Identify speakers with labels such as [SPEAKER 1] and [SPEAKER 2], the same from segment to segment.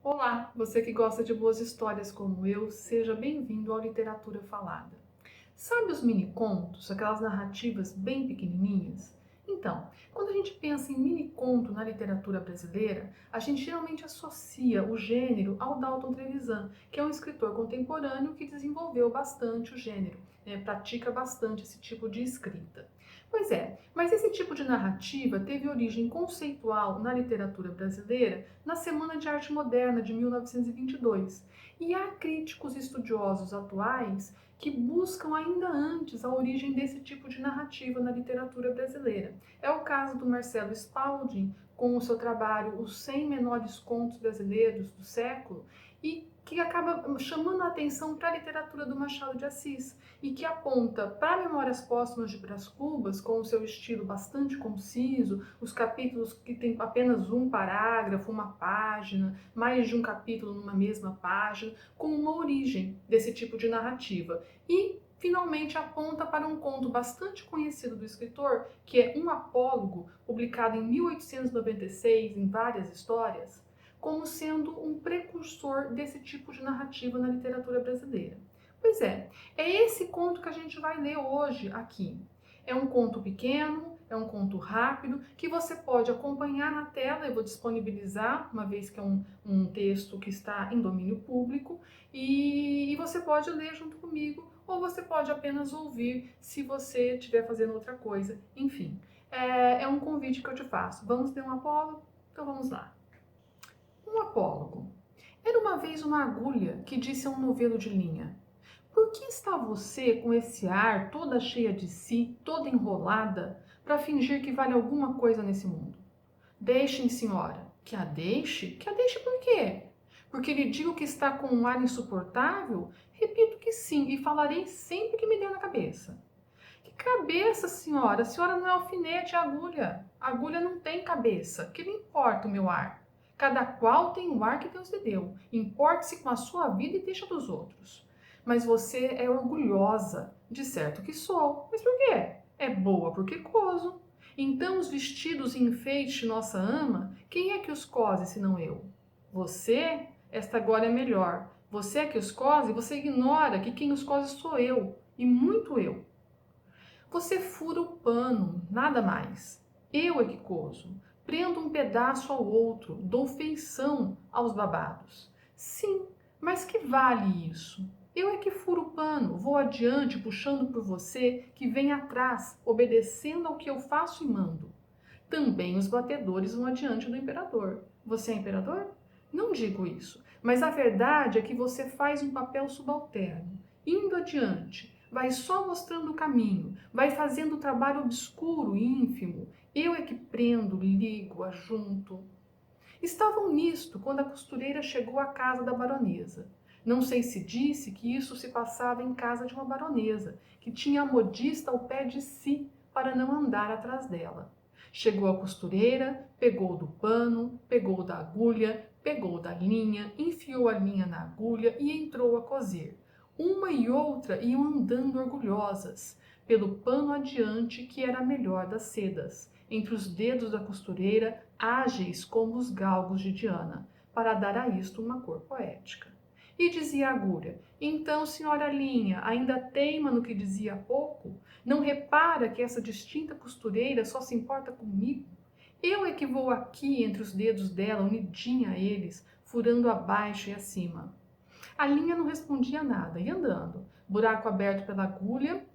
[SPEAKER 1] Olá, você que gosta de boas histórias como eu, seja bem-vindo ao Literatura Falada. Sabe os mini contos, aquelas narrativas bem pequenininhas? Então, quando a gente pensa em mini conto na literatura brasileira, a gente geralmente associa o gênero ao Dalton Trevisan, que é um escritor contemporâneo que desenvolveu bastante o gênero, pratica bastante esse tipo de escrita. Pois é, mas esse tipo de narrativa teve origem conceitual na literatura brasileira na Semana de Arte Moderna de 1922. E há críticos estudiosos atuais que buscam ainda antes a origem desse tipo de narrativa na literatura brasileira. É o caso do Marcelo Spalding, com o seu trabalho Os 100 Menores Contos Brasileiros do Século, e que acaba chamando a atenção para a literatura do Machado de Assis e que aponta para Memórias Póstumas de Brás Cubas, com o seu estilo bastante conciso, os capítulos que tem apenas um parágrafo, uma página, mais de um capítulo numa mesma página, como uma origem desse tipo de narrativa. E finalmente aponta para um conto bastante conhecido do escritor, que é Um Apólogo, publicado em 1896 em várias histórias, como sendo um precursor desse tipo de narrativa na literatura brasileira. Pois é esse conto que a gente vai ler hoje aqui. É um conto pequeno, é um conto rápido, que você pode acompanhar na tela. Eu vou disponibilizar, uma vez que é um texto que está em domínio público, e você pode ler junto comigo, ou você pode apenas ouvir se você estiver fazendo outra coisa. Enfim, é um convite que eu te faço. Vamos ler um apólogo? Então vamos lá. Um apólogo. Era uma vez uma agulha que disse a um novelo de linha: por que está você com esse ar toda cheia de si, toda enrolada, para fingir que vale alguma coisa nesse mundo? Deixe-me, senhora. Que a deixe? Que a deixe por quê? Porque lhe digo que está com um ar insuportável? Repito que sim, e falarei sempre que me der na cabeça. Que cabeça, senhora? A senhora não é alfinete, é agulha. A agulha não tem cabeça. Que lhe importa o meu ar? Cada qual tem o ar que Deus lhe deu. Importe-se com a sua vida e deixa dos outros. Mas você é orgulhosa. De certo que sou. Mas por quê? É boa porque coso. Então os vestidos e enfeites de nossa ama, quem é que os cose senão eu? Você? Esta agora é melhor. Você é que os cose, você ignora que quem os cose sou eu, e muito eu. Você fura o pano, nada mais. Eu é que coso. Prendo um pedaço ao outro, dou feição aos babados. Sim, mas que vale isso? Eu é que furo o pano, vou adiante puxando por você, que vem atrás, obedecendo ao que eu faço e mando. Também os batedores vão adiante do imperador. Você é imperador? Não digo isso, mas a verdade é que você faz um papel subalterno, indo adiante, vai só mostrando o caminho, vai fazendo o trabalho obscuro e ínfimo. Eu é que prendo, ligo, ajunto. Estavam nisto quando a costureira chegou à casa da baronesa. Não sei se disse que isso se passava em casa de uma baronesa, que tinha a modista ao pé de si para não andar atrás dela. Chegou a costureira, pegou do pano, pegou da agulha, pegou da linha, enfiou a linha na agulha e entrou a coser. Uma e outra iam andando orgulhosas, pelo pano adiante que era a melhor das sedas, entre os dedos da costureira, ágeis como os galgos de Diana, para dar a isto uma cor poética. E dizia a agulha: então, senhora Linha, ainda teima no que dizia há pouco? Não repara que essa distinta costureira só se importa comigo? Eu é que vou aqui entre os dedos dela, unidinha a eles, furando abaixo e acima. A linha não respondia nada, ia andando, buraco aberto pela agulha,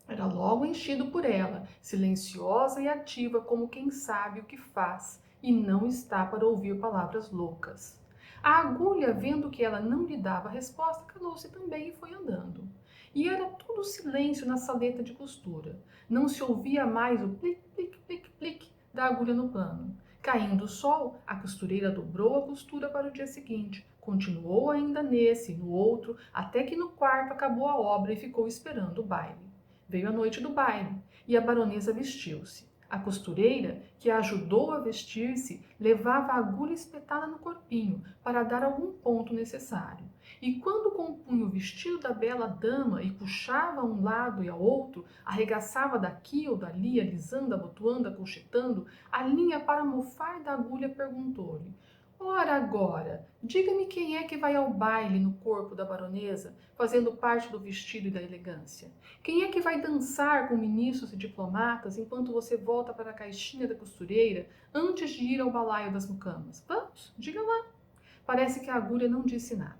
[SPEAKER 1] era logo enchido por ela, silenciosa e ativa como quem sabe o que faz e não está para ouvir palavras loucas. A agulha, vendo que ela não lhe dava resposta, calou-se também e foi andando. E era tudo silêncio na saleta de costura. Não se ouvia mais o plic, plic, plic, plic da agulha no pano. Caindo o sol, a costureira dobrou a costura para o dia seguinte. Continuou ainda nesse e no outro, até que no quarto acabou a obra e ficou esperando o baile. Veio a noite do baile e a baronesa vestiu-se. A costureira, que a ajudou a vestir-se, levava a agulha espetada no corpinho para dar algum ponto necessário. E quando compunha o vestido da bela dama e puxava a um lado e ao outro, arregaçava daqui ou dali, alisando, abotoando, acolchetando, a linha para mofar da agulha perguntou-lhe: Ora agora, diga-me quem é que vai ao baile no corpo da baronesa, fazendo parte do vestido e da elegância? Quem é que vai dançar com ministros e diplomatas enquanto você volta para a caixinha da costureira antes de ir ao balaio das mucamas? Vamos, diga lá. Parece que a agulha não disse nada.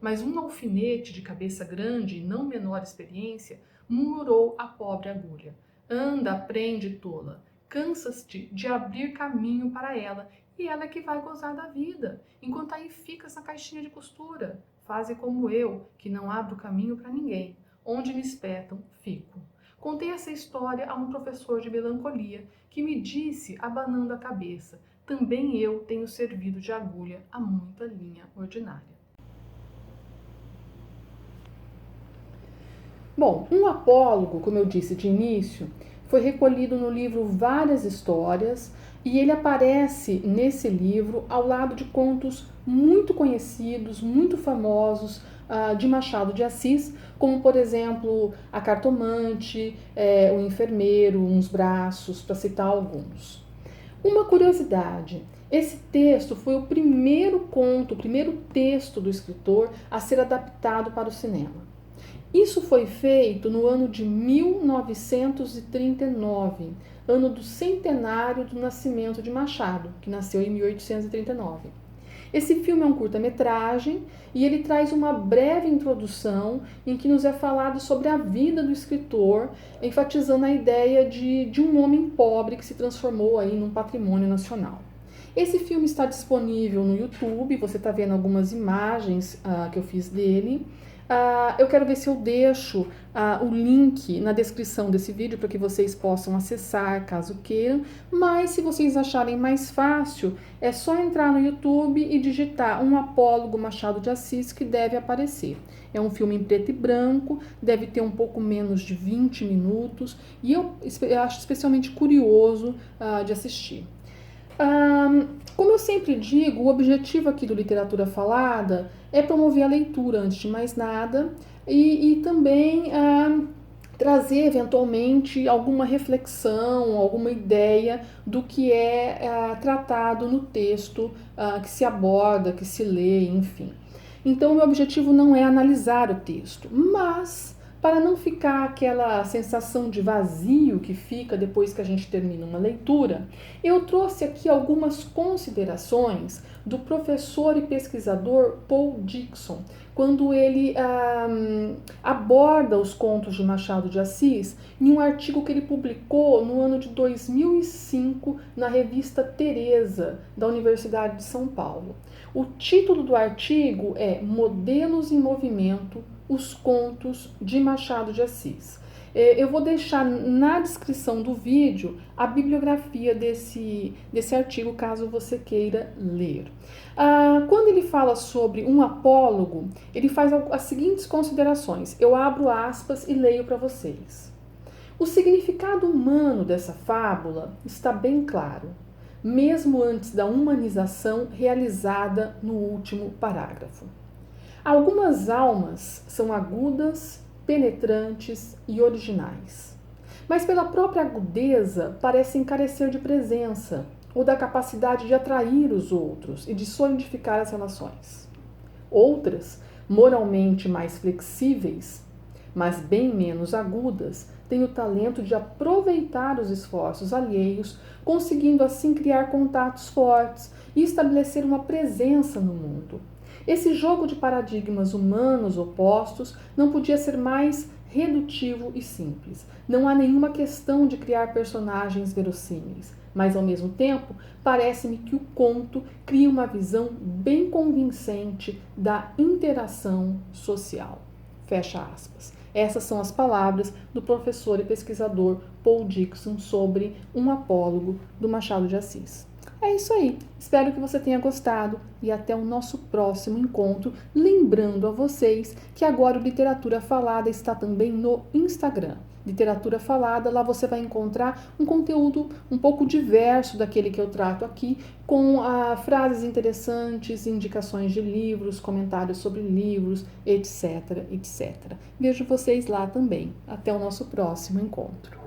[SPEAKER 1] Mas um alfinete de cabeça grande e não menor experiência murmurou à pobre agulha. Anda, aprende, tola. Cansas-te de abrir caminho para ela, e ela é que vai gozar da vida, enquanto aí ficas na caixinha de costura. Faze como eu, que não abro caminho para ninguém. Onde me espetam, fico. Contei essa história a um professor de melancolia, que me disse, abanando a cabeça, também eu tenho servido de agulha a muita linha ordinária. Bom, um apólogo, como eu disse de início, foi recolhido no livro Várias Histórias e ele aparece nesse livro ao lado de contos muito conhecidos, muito famosos de Machado de Assis, como por exemplo A Cartomante, O Enfermeiro, Uns Braços, para citar alguns. Uma curiosidade, esse texto foi o primeiro conto, o primeiro texto do escritor a ser adaptado para o cinema. Isso foi feito no ano de 1939, ano do centenário do nascimento de Machado, que nasceu em 1839. Esse filme é um curta-metragem e ele traz uma breve introdução em que nos é falado sobre a vida do escritor, enfatizando a ideia de um homem pobre que se transformou aí num patrimônio nacional. Esse filme está disponível no YouTube, você está vendo algumas imagens que eu fiz dele. Eu quero ver se eu deixo o link na descrição desse vídeo para que vocês possam acessar caso queiram, mas se vocês acharem mais fácil, é só entrar no YouTube e digitar Um Apólogo Machado de Assis que deve aparecer. É um filme em preto e branco, deve ter um pouco menos de 20 minutos e eu acho especialmente curioso de assistir. Como eu sempre digo, o objetivo aqui do Literatura Falada é promover a leitura, antes de mais nada, e também trazer eventualmente alguma reflexão, alguma ideia do que é tratado no texto que se aborda, que se lê, enfim. Então, o meu objetivo não é analisar o texto, mas para não ficar aquela sensação de vazio que fica depois que a gente termina uma leitura, eu trouxe aqui algumas considerações do professor e pesquisador Paul Dickson, quando ele aborda os contos de Machado de Assis em um artigo que ele publicou no ano de 2005 na revista Teresa, da Universidade de São Paulo. O título do artigo é Modelos em Movimento, os contos de Machado de Assis. Eu vou deixar na descrição do vídeo a bibliografia desse artigo, caso você queira ler. Quando ele fala sobre um apólogo, ele faz as seguintes considerações. Eu abro aspas e leio para vocês. O significado humano dessa fábula está bem claro, mesmo antes da humanização realizada no último parágrafo. Algumas almas são agudas, penetrantes e originais, mas pela própria agudeza parecem carecer de presença ou da capacidade de atrair os outros e de solidificar as relações. Outras, moralmente mais flexíveis, mas bem menos agudas, têm o talento de aproveitar os esforços alheios, conseguindo assim criar contatos fortes e estabelecer uma presença no mundo. Esse jogo de paradigmas humanos opostos não podia ser mais redutivo e simples. Não há nenhuma questão de criar personagens verossímeis, mas ao mesmo tempo parece-me que o conto cria uma visão bem convincente da interação social. Fecha aspas. Essas são as palavras do professor e pesquisador Paul Dickson sobre Um Apólogo do Machado de Assis. É isso aí, espero que você tenha gostado e até o nosso próximo encontro. Lembrando a vocês que agora o Literatura Falada está também no Instagram. Literatura Falada, lá você vai encontrar um conteúdo um pouco diverso daquele que eu trato aqui, com frases interessantes, indicações de livros, comentários sobre livros, etc, etc. Vejo vocês lá também. Até o nosso próximo encontro.